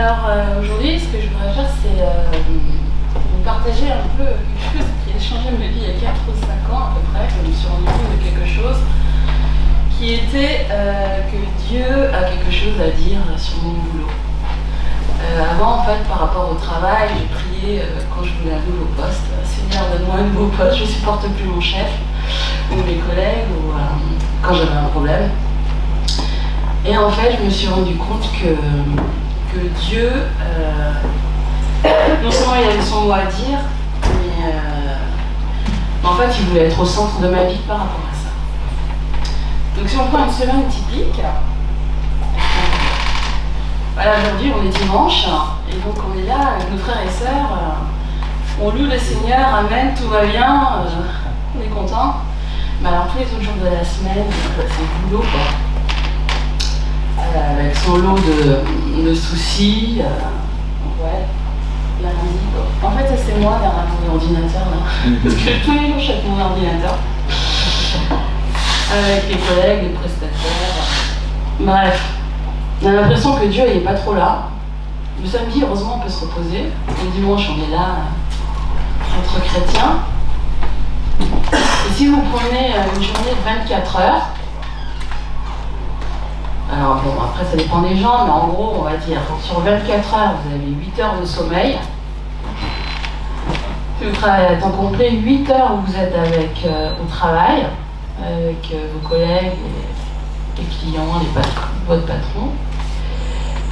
Alors aujourd'hui, ce que je voudrais faire, c'est vous partager un peu quelque chose qui a changé ma vie il y a 4 ou 5 ans à peu près. Je me suis rendu compte de quelque chose qui était que Dieu a quelque chose à dire sur mon boulot. Avant, en fait, par rapport au travail, j'ai prié quand je voulais un nouveau poste. Seigneur, donne-moi un nouveau poste, je ne supporte plus mon chef ou mes collègues ou quand j'avais un problème. Et en fait, je me suis rendu compte que Dieu, non seulement il avait son mot à dire, mais en fait, il voulait être au centre de ma vie par rapport à ça. Donc si on prend une semaine typique, voilà, aujourd'hui on est dimanche, et donc on est là avec nos frères et sœurs, on loue le Seigneur, amen, tout va bien, on est content. Mais alors tous les autres jours de la semaine, c'est le boulot quoi. Avec son lot de soucis, ouais, lundi quoi. En fait ça c'est moi derrière mon ordinateur là, parce que tous les jours je suis avec mon ordinateur, avec les collègues, les prestataires, bref. On a l'impression que Dieu n'est pas trop là. Le samedi, heureusement, on peut se reposer. Le dimanche, on est là entre chrétiens. Et si vous prenez une journée de 24 heures, alors bon, après ça dépend des gens, mais en gros, on va dire, sur 24 heures, vous avez 8 heures de sommeil. Si vous travaillez à temps complet, 8 heures où vous êtes au travail, avec vos collègues, les clients, votre patron.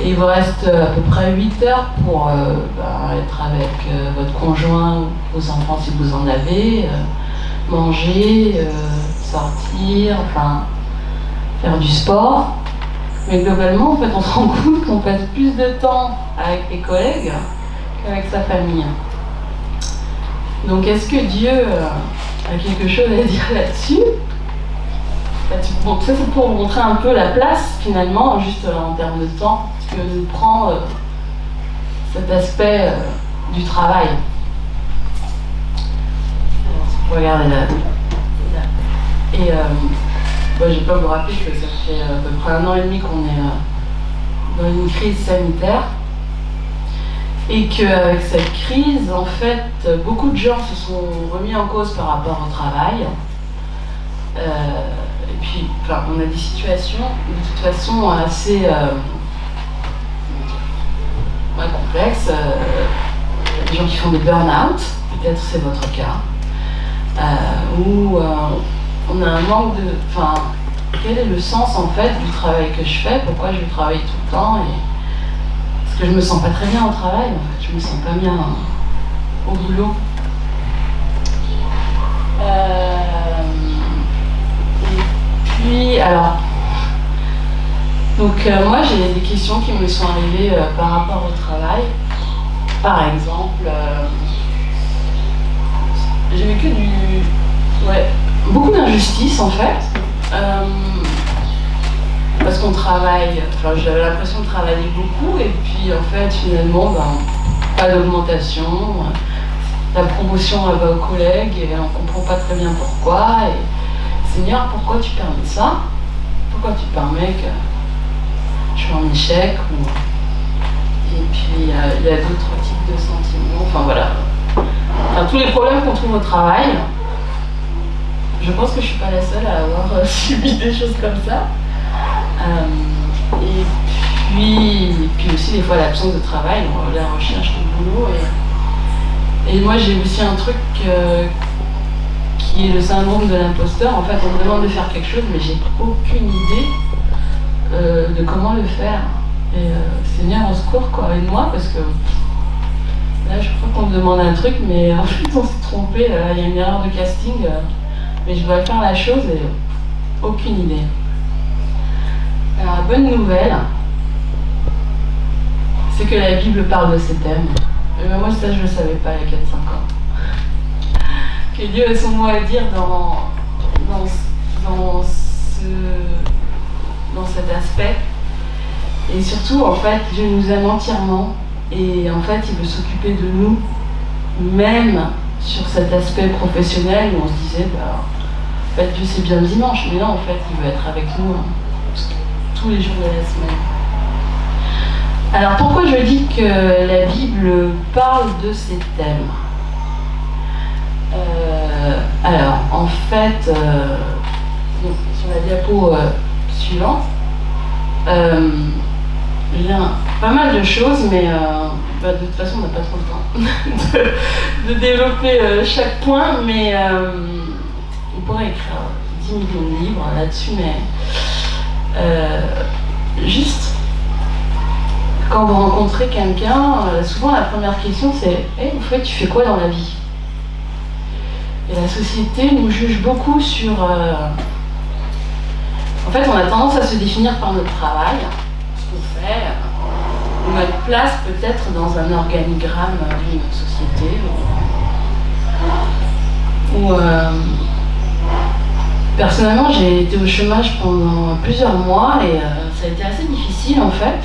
Et il vous reste à peu près 8 heures pour être avec votre conjoint ou vos enfants si vous en avez, manger, sortir, enfin faire du sport. Mais globalement, en fait, on se rend compte qu'on passe plus de temps avec les collègues qu'avec sa famille. Donc est-ce que Dieu a quelque chose à dire là-dessus ? Bon, ça c'est pour vous montrer un peu la place finalement, juste en termes de temps, que nous prend cet aspect du travail. Alors, si vous regardez là. Et je ne vais pas vous rappeler que ça fait à peu près 1 an et demi qu'on est dans une crise sanitaire. Et qu'avec cette crise, en fait, beaucoup de gens se sont remis en cause par rapport au travail. Et puis, on a des situations de toute façon assez complexes. Il y a des gens qui font des burn-out, peut-être c'est votre cas, où on a un manque de... quel est le sens en fait du travail que je fais ? Pourquoi je travaille tout le temps ? Parce que je me sens pas très bien au travail, en fait. Je me sens pas bien au boulot. Puis, alors, donc moi j'ai des questions qui me sont arrivées par rapport au travail. Par exemple, j'ai vécu beaucoup d'injustice en fait, parce qu'on travaille, j'avais l'impression de travailler beaucoup et puis en fait finalement, pas d'augmentation, la promotion va aux collègues et on comprend pas très bien pourquoi. Seigneur, pourquoi tu permets ça ? Pourquoi tu permets que je sois en échec Et puis il y a d'autres types de sentiments, voilà. Tous les problèmes qu'on trouve au travail, je pense que je suis pas la seule à avoir subi des choses comme ça. Et puis aussi des fois l'absence de travail, la recherche de boulot. Et moi j'ai aussi un truc qui est le syndrome de l'imposteur. En fait, on me demande de faire quelque chose, mais j'ai aucune idée de comment le faire. Et Seigneur, au secours, quoi, aide-moi, parce que là, je crois qu'on me demande un truc, mais en fait, on s'est trompé. Il y a une erreur de casting, mais je dois faire la chose et aucune idée. Alors, la bonne nouvelle, c'est que la Bible parle de ces thèmes. Et moi, ça, je ne le savais pas il y a 4-5 ans. Que Dieu a son mot à dire dans cet aspect. Et surtout, en fait, Dieu nous aime entièrement. Et en fait, il veut s'occuper de nous, même sur cet aspect professionnel où on se disait, en fait, Dieu c'est bien le dimanche. Mais non, en fait, il veut être avec nous tous les jours de la semaine. Alors pourquoi je dis que la Bible parle de ces thèmes? Alors en fait, donc, sur la diapo suivante, il y a pas mal de choses, mais de toute façon on n'a pas trop le temps de développer chaque point, mais on pourrait écrire 10 millions de livres là-dessus, mais juste quand vous rencontrez quelqu'un, souvent la première question c'est « Hey, en fait, tu fais quoi dans la vie ?» Et la société nous juge beaucoup sur... En fait, on a tendance à se définir par notre travail, ce qu'on fait, ou notre place peut-être dans un organigramme d'une société. Personnellement, j'ai été au chômage pendant plusieurs mois et ça a été assez difficile en fait.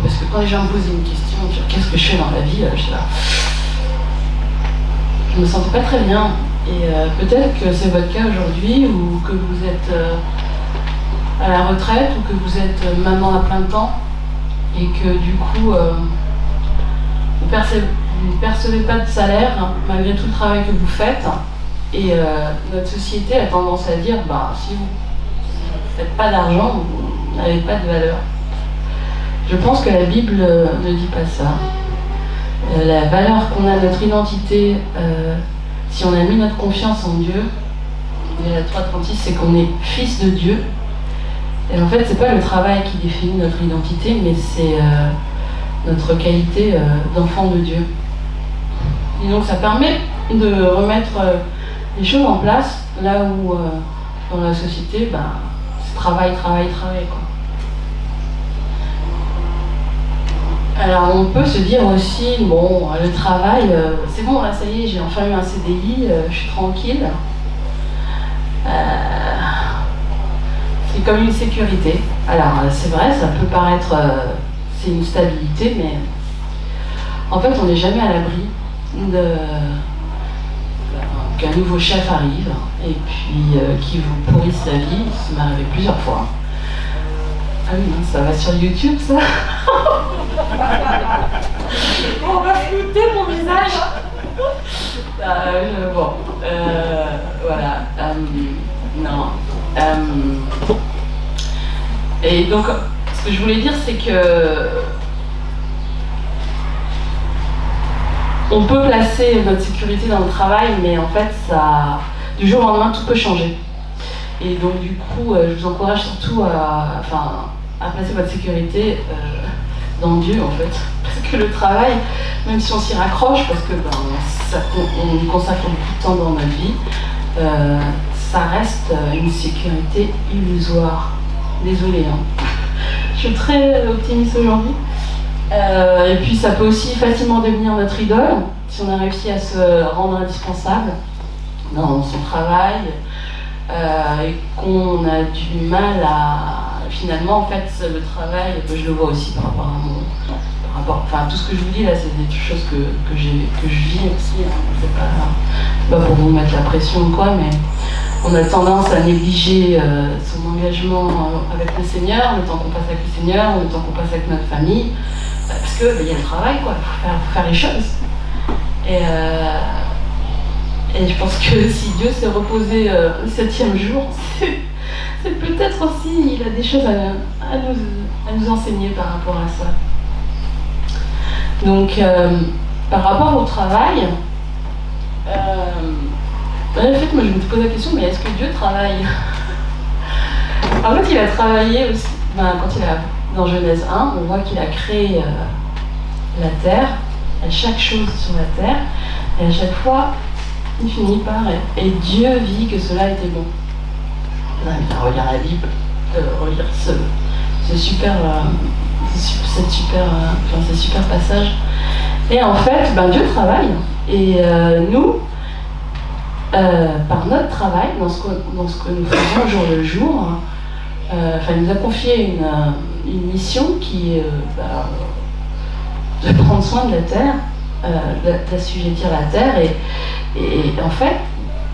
Parce que quand les gens me posaient une question sur qu'est-ce que je fais dans la vie, je me sentais pas très bien. Et peut-être que c'est votre cas aujourd'hui, ou que vous êtes à la retraite, ou que vous êtes maman à plein temps, et que du coup, vous ne percevez pas de salaire, hein, malgré tout le travail que vous faites. Et notre société a tendance à dire, si vous ne faites pas d'argent, vous n'avez pas de valeur. Je pense que la Bible ne dit pas ça. La valeur qu'on a, notre identité, si on a mis notre confiance en Dieu, et la 3:36, c'est qu'on est fils de Dieu. Et en fait, c'est pas le travail qui définit notre identité, mais c'est notre qualité d'enfant de Dieu. Et donc ça permet de remettre les choses en place, là où dans la société, c'est travail, quoi. Alors on peut se dire aussi, bon, le travail, c'est bon, là ça y est, j'ai enfin eu un CDI, je suis tranquille. C'est comme une sécurité. Alors c'est vrai, ça peut paraître, c'est une stabilité, mais en fait on n'est jamais à l'abri qu'un nouveau chef arrive et puis qui vous pourrisse la vie. Ça m'est arrivé plusieurs fois. Ah oui, non, ça va sur YouTube, ça. On va flouter mon visage. Bon, voilà. Non. Et donc, ce que je voulais dire, c'est que on peut placer notre sécurité dans le travail, mais en fait, ça, du jour au lendemain, tout peut changer. Et donc, du coup, je vous encourage surtout à placer votre sécurité dans Dieu, en fait. Parce que le travail, même si on s'y raccroche, parce que on y consacre beaucoup de temps dans notre vie, ça reste une sécurité illusoire. Désolée, hein. Je suis très optimiste aujourd'hui. Et puis ça peut aussi facilement devenir notre idole, si on a réussi à se rendre indispensable dans son travail, et qu'on a du mal à... Finalement, en fait, le travail, je le vois aussi par rapport à tout ce que je vous dis là, c'est des choses que je vis aussi, hein. C'est pas pour vous mettre la pression ou quoi, mais on a tendance à négliger son engagement avec le Seigneur, le temps qu'on passe avec le Seigneur, le temps qu'on passe avec notre famille, parce que y a le travail, quoi, faut faire les choses. Et je pense que si Dieu s'est reposé le 7e jour, c'est peut-être aussi, il a des choses à nous enseigner par rapport à ça. Donc, par rapport au travail, en fait, moi je me pose la question, mais est-ce que Dieu travaille? En fait, il a travaillé aussi, dans Genèse 1, on voit qu'il a créé la terre, chaque chose sur la terre, et à chaque fois, il finit par « Et Dieu vit que cela était bon ». Là, il va relire la Bible, relire ces super passages. Et en fait, Dieu travaille. Et nous, par notre travail, dans ce que nous faisons jour le jour, il nous a confié une mission qui est de prendre soin de la terre, d'assujettir la terre. Et en fait,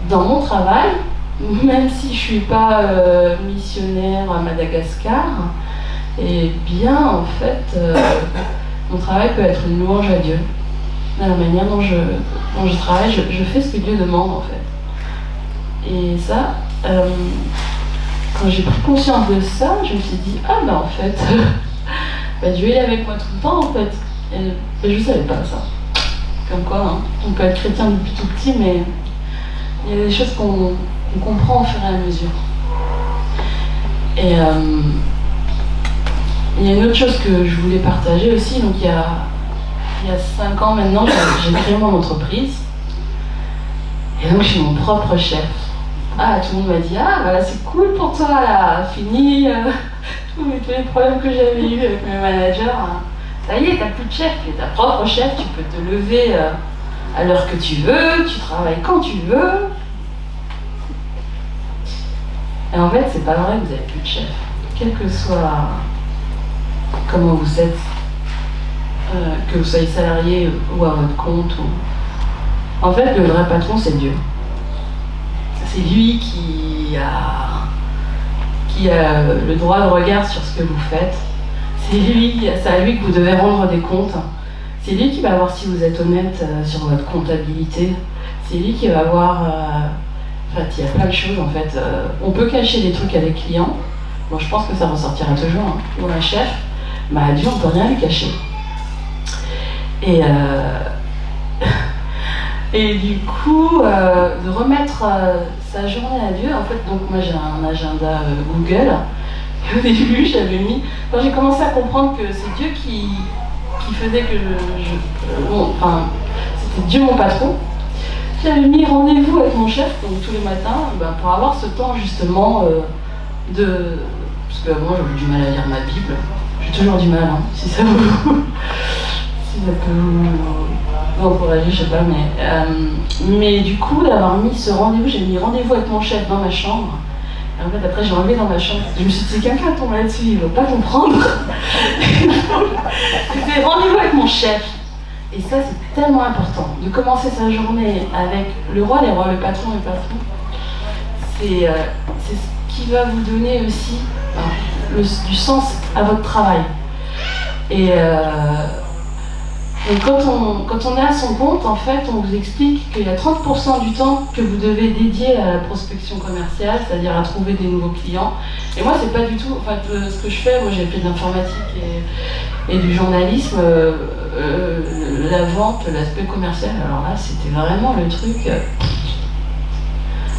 dans mon travail, même si je ne suis pas missionnaire à Madagascar, Et bien, en fait, mon travail peut être une louange à Dieu. Dans la manière dont je travaille, je fais ce que Dieu demande, en fait. Et ça, quand j'ai pris conscience de ça, je me suis dit, ah ben en fait, bah, Dieu est avec moi tout le temps, en fait. Et je ne savais pas ça. Comme quoi, hein, on peut être chrétien depuis tout petit, mais il y a des choses qu'on comprend au fur et à mesure. Et il y a une autre chose que je voulais partager aussi. Donc il y a 5 ans maintenant, j'ai créé mon entreprise. Et donc je suis mon propre chef. Ah, tout le monde m'a dit, ah voilà, c'est cool pour toi là, fini tous les problèmes que j'avais eus avec mes managers. Hein. Ça y est, t'as plus de chef, tu es ta propre chef, tu peux te lever à l'heure que tu veux, tu travailles quand tu veux. Et en fait, c'est pas vrai que vous n'avez plus de chef. Quel que soit comment vous êtes, que vous soyez salarié ou à votre compte. En fait, le vrai patron, c'est Dieu. C'est lui qui a le droit de regard sur ce que vous faites. C'est à lui que vous devez rendre des comptes. C'est lui qui va voir si vous êtes honnête sur votre comptabilité. C'est lui qui va voir... En fait, il y a plein de choses en fait. On peut cacher des trucs à des clients. Bon, je pense que ça ressortira toujours. Hein. Ou un chef, bah Dieu, on peut rien lui cacher. Et du coup, de remettre sa journée à Dieu, en fait, donc moi j'ai un agenda Google. Et au début, j'avais mis, quand j'ai commencé à comprendre que c'est Dieu qui faisait que c'était Dieu mon patron, j'avais mis rendez-vous avec mon chef, donc tous les matins, pour avoir ce temps justement parce que moi j'avais du mal à lire ma Bible, j'ai toujours du mal, hein, si ça peut vous encourager, je sais pas, mais du coup d'avoir mis ce rendez-vous, j'ai mis rendez-vous avec mon chef dans ma chambre. Et en fait après j'ai enlevé dans ma chambre, je me suis dit quelqu'un tombe là-dessus, il ne va pas comprendre. C'était rendez-vous avec mon chef. Et ça c'est tellement important, de commencer sa journée avec le roi des rois, le patron des patrons. C'est ce qui va vous donner aussi du sens à votre travail. Et quand on est à son compte, en fait, on vous explique qu'il y a 30% du temps que vous devez dédier à la prospection commerciale, c'est-à-dire à trouver des nouveaux clients. Et moi, c'est pas du tout, en fait, ce que je fais. Moi, j'ai fait de l'informatique et du journalisme, la vente, l'aspect commercial. Alors là, c'était vraiment le truc.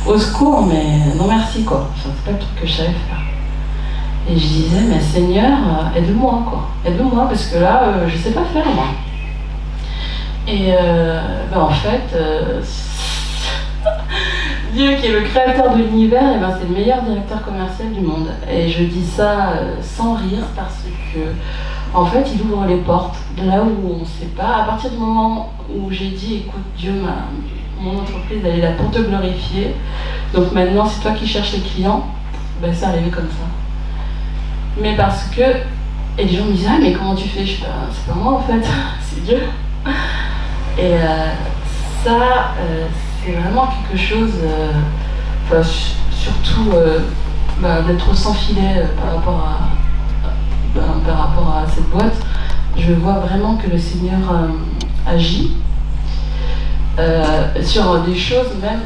Au secours, mais non merci, quoi. Enfin, c'est pas le truc que je savais faire. Et je disais, mais Seigneur, aide-moi, quoi. Aide-moi, parce que là, je sais pas faire, moi. Et en fait, Dieu qui est le créateur de l'univers, c'est le meilleur directeur commercial du monde. Et je dis ça sans rire parce que, en fait, il ouvre les portes de là où on ne sait pas. À partir du moment où j'ai dit, écoute, Dieu, mon entreprise, elle est là pour te glorifier. Donc maintenant, c'est toi qui cherches les clients. C'est arrivé comme ça. Mais parce que, et les gens me disent, ah mais comment tu fais? Je fais, c'est pas moi en fait, c'est Dieu. Et ça, c'est vraiment quelque chose, surtout d'être sans filet par rapport à cette boîte. Je vois vraiment que le Seigneur agit sur des choses même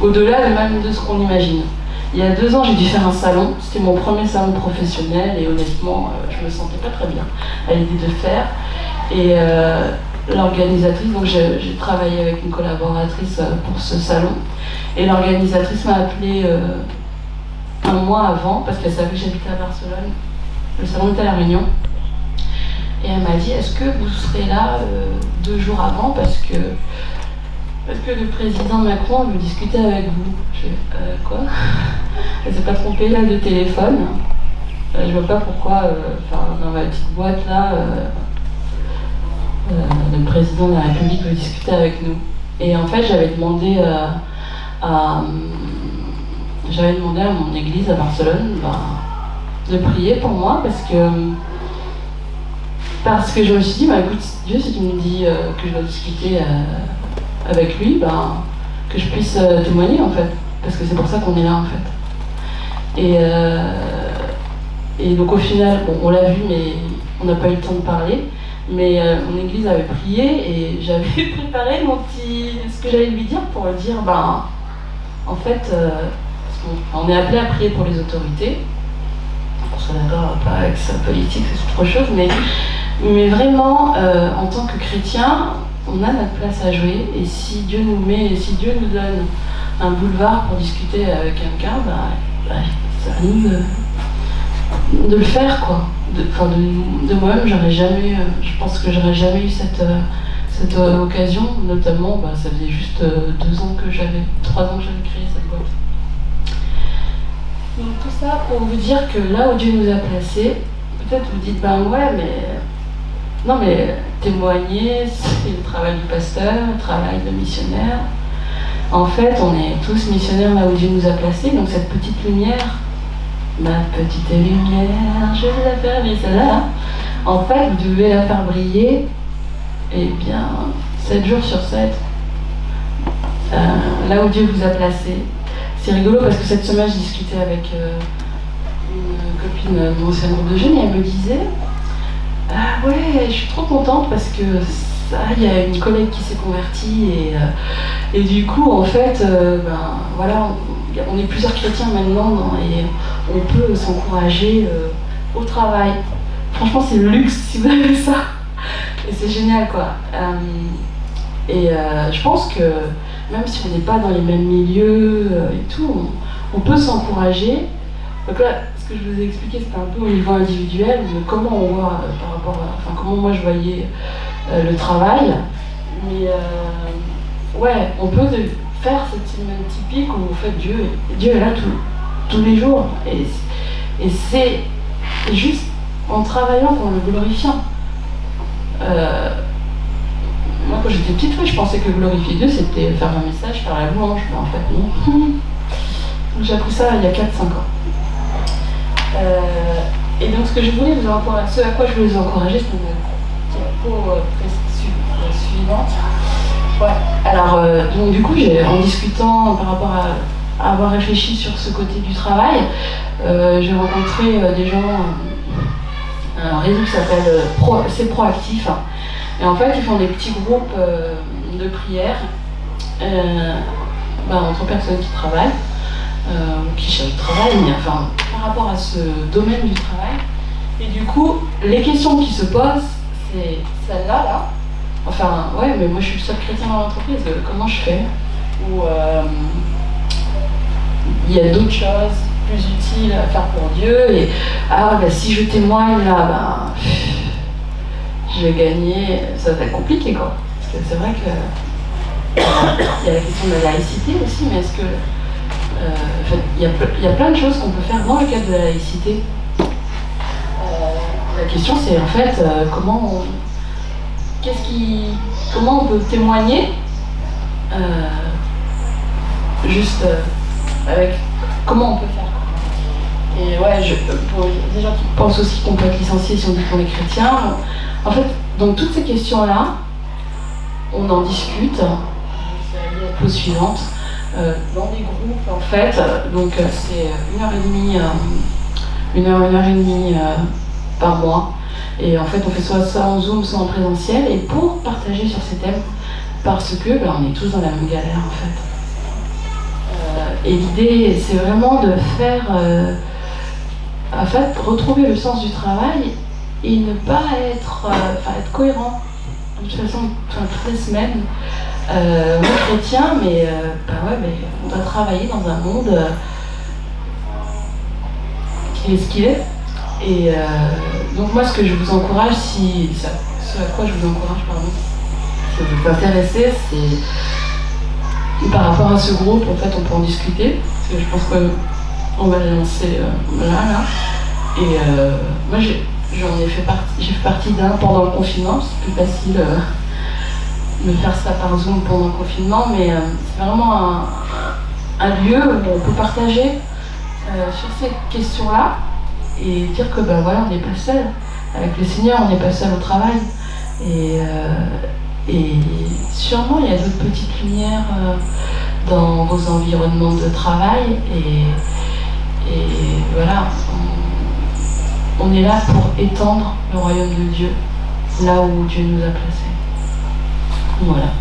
au-delà même de ce qu'on imagine. Il y a 2 ans, j'ai dû faire un salon. C'était mon premier salon professionnel et honnêtement, je me sentais pas très bien à l'idée de faire. Et l'organisatrice, donc j'ai travaillé avec une collaboratrice pour ce salon. Et l'organisatrice m'a appelée un mois avant parce qu'elle savait que j'habitais à Barcelone. Le salon était à La Réunion. Et elle m'a dit, est-ce que vous serez là 2 jours avant parce que le président Macron veut discuter avec vous. Je fais, quoi? Elle s'est pas trompée là de téléphone. Je vois pas pourquoi, dans ma petite boîte là, le président de la République veut discuter avec nous. Et en fait, j'avais demandé à mon église à Barcelone de prier pour moi parce que je me suis dit, écoute, Dieu, si tu me dis que je dois discuter avec lui, que je puisse témoigner en fait, parce que c'est pour ça qu'on est là en fait. Et donc au final, bon, on l'a vu, mais on n'a pas eu le temps de parler. Mais mon église avait prié et j'avais préparé ce que j'allais lui dire pour lui dire, ben, en fait, on est appelé à prier pour les autorités. On soit d'accord, pas avec sa politique, c'est autre chose, mais vraiment, en tant que chrétien, on a notre place à jouer. Et si Dieu nous donne un boulevard pour discuter avec quelqu'un, c'est à nous de le faire, quoi. De moi-même, je pense que j'aurais jamais eu cette occasion, notamment, ça faisait juste 3 ans que j'avais créé cette boîte. Donc tout ça pour vous dire que là où Dieu nous a placés, peut-être vous dites, ouais, mais témoigner, c'est le travail du pasteur, le travail de missionnaire. En fait, on est tous missionnaires là où Dieu nous a placés, donc cette petite lumière, ma petite lumière, je vais la faire, mais celle-là, en fait, vous devez la faire briller, 7 jours sur 7, là où Dieu vous a placé. C'est rigolo parce que cette semaine, je discutais avec une copine de mon ancien groupe de jeunes et elle me disait, ah ouais, je suis trop contente parce que il y a une collègue qui s'est convertie et du coup, en fait, voilà, on est plusieurs chrétiens maintenant et on peut s'encourager au travail. Franchement, c'est le luxe si vous avez ça. Et c'est génial, quoi. Je pense que même si on n'est pas dans les mêmes milieux et tout, on peut s'encourager. Donc là, ce que je vous ai expliqué, c'était un peu au niveau individuel, de comment on voit par rapport à, comment moi je voyais le travail. Mais ouais, on peut faire cette semaine typique où en fait Dieu est là tous les jours. Et c'est juste en travaillant qu'en le glorifiant. Moi, quand j'étais petite, je pensais que glorifier Dieu, c'était faire un message, faire la louange. Mais en fait, non. J'ai appris ça il y a 4-5 ans. Et donc, ce que je voulais vous encourager, ce à quoi je voulais vous encourager, c'est une diapo suivante. Ouais. Alors, donc, du coup, en discutant par rapport à avoir réfléchi sur ce côté du travail, j'ai rencontré des gens, un réseau qui s'appelle C'est Proactif. Et en fait, ils font des petits groupes de prière entre personnes qui travaillent, qui cherchent du travail, mais enfin, par rapport à ce domaine du travail. Et du coup, les questions qui se posent, c'est celle-là, là. Enfin, ouais, mais moi je suis le seul chrétien dans l'entreprise, comment je fais? Ou il y a d'autres choses plus utiles à faire pour Dieu, et si je témoigne là, je vais gagner, ça va être compliqué, quoi. Parce que c'est vrai que il y a la question de la laïcité aussi, mais est-ce que il y a plein de choses qu'on peut faire dans le cadre de la laïcité. La question c'est en fait comment on peut témoigner avec comment on peut faire. Et ouais, pour des gens qui pensent aussi qu'on peut être licencié si on dit qu'on est chrétien, en fait, donc toutes ces questions-là, on en discute. C'est la diapo suivante. Dans des groupes, en fait, donc c'est 1h30 par mois. Et en fait, on fait soit ça en Zoom, soit en présentiel, et pour partager sur ces thèmes, parce que on est tous dans la même galère, en fait. Et l'idée, c'est vraiment de faire, en fait, retrouver le sens du travail et ne pas être cohérent. De toute façon, toutes les semaines, moi chrétien, mais on doit travailler dans un monde qui est ce qu'il est. Et donc moi, ce que je vous encourage, ce à quoi je vous encourage, si vous êtes intéressé, c'est par rapport à ce groupe, en fait, on peut en discuter, parce que je pense qu'on va le lancer là. Et moi, j'ai fait partie d'un pendant le confinement, c'est plus facile de faire ça par Zoom pendant le confinement, mais c'est vraiment un lieu où on peut partager sur ces questions-là et dire que voilà, on n'est pas seul. Avec le Seigneur, on n'est pas seul au travail. Et sûrement, il y a d'autres petites lumières dans vos environnements de travail. Et voilà, on est là pour étendre le royaume de Dieu là où Dieu nous a placés. Voilà.